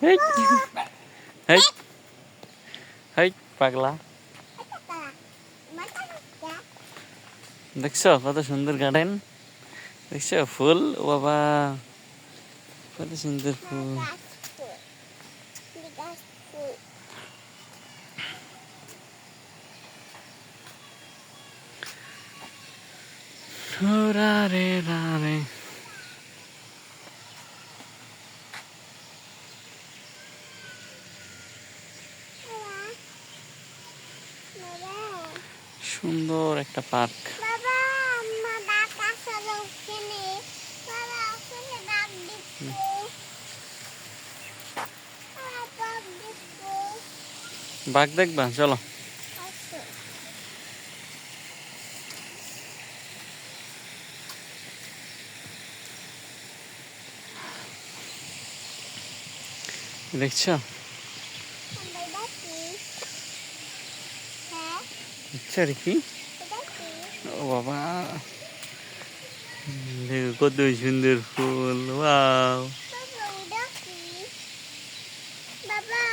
হেই হেই হেই পাগলা, দেখছো কত সুন্দর গার্ডেন? দেখছো ফুল? ও বাবা, কত সুন্দর ফুল। রে রা রে, সুন্দর একটা পার্ক। বাঘ দেখবা? চলো। দেখছো? দেখছো কি? ও বাবা, দেখো কত সুন্দর ফুল। ওয়াও, বাবা